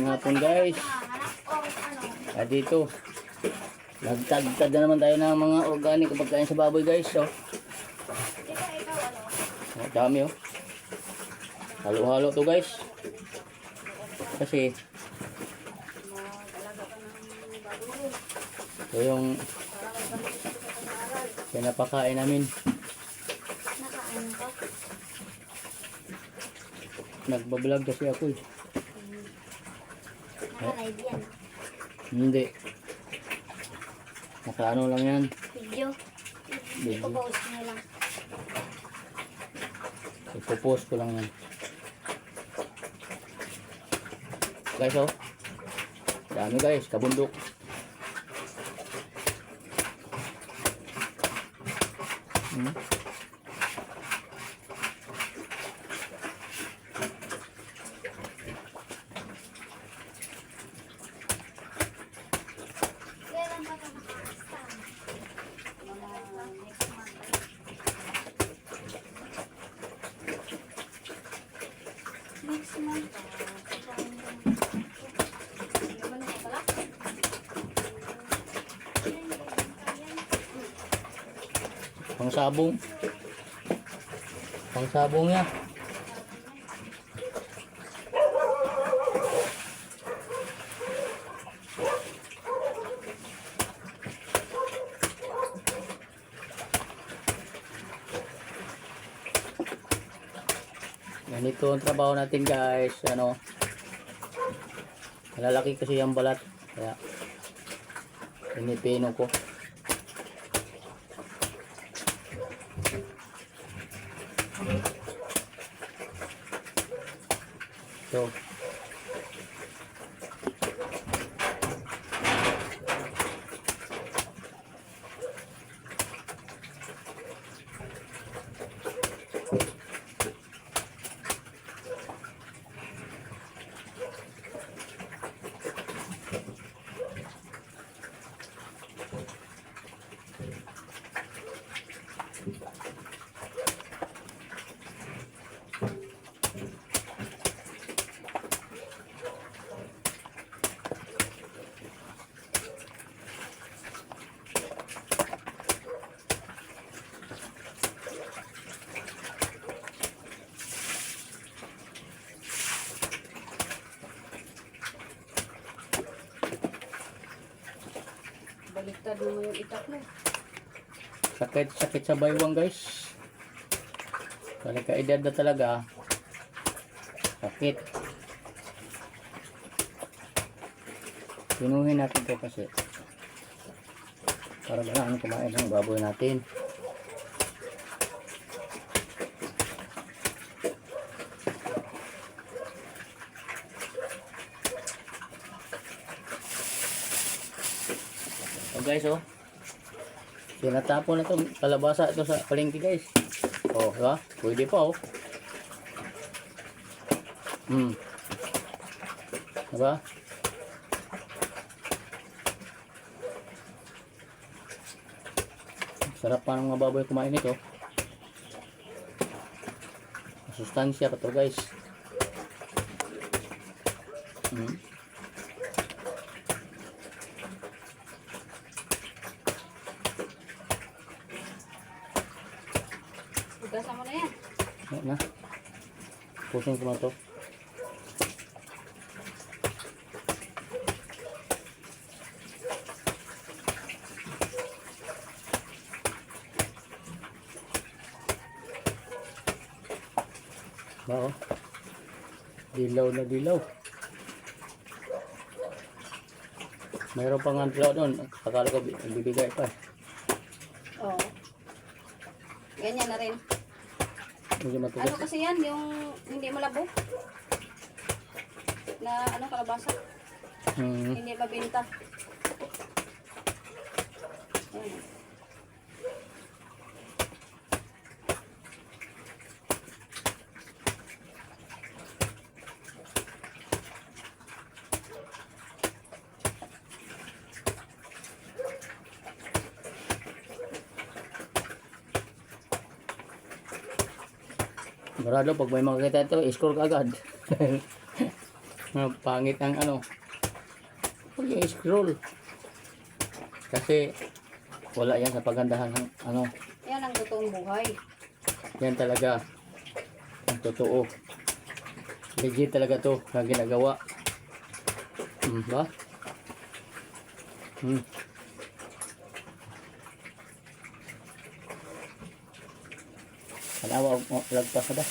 Magandang hapon guys. Dito. Nagtagtag na naman tayo ng mga organic pagkain sa baboy guys. So. Dami oh. Halo-halo to guys. Kasi ito yung pinapakain namin. Nagbablog kasi ako eh. Naka-live yan. Hindi. Naka-ano lang yan. Video. Ipo-post nyo lang. Ipo-post ko lang yan. Guys oh. Dami guys. Kabundok. Kailan pa ka makakastan? Next month. Next month. Naman na pala? Pangsabong. Pangsabong niya. Ganito ang trabaho natin guys. Ano, malalaki kasi yung balat. Kaya pinipino ko. So, Baliktad mo yung itak mo. sakit sa baywang guys. Kaya kaedad na talaga. Sakit. Pinuhin natin ito kasi para ganahan kumain ng baboy natin. So guys oh, tinatapon na itong kalabasa ito sa palengke guys. Oh, diba? Pwede pa oh. Diba? Sarap pa ng mga baboy kumain ito. Sustansya pa ito guys. Ugasan mo na yan. Yan na. Pusin ko na ito. Ba oh. Dilaw na dilaw. Mayroon pang antlaw doon. Akala ko bibigay pa. Oo. Ganyan na rin. Hindi matugas. Ano kasi yan, yung hindi malabo? Na ano, kalabasa? Hindi mabinta. Ayan. Sigurado pag may makakita ito, i-score ka agad. Pangit ang ano. Huwag yung scroll. Kasi wala yan sa pagandahan ng ano. Yan ang totoong buhay. Yan talaga ang totoo. Legit talaga to na ginagawa. Ba? Kanawa, lagpas na ba?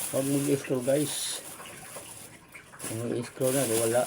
Huwag mag-scroll guys. Kung mag-scroll na, wala.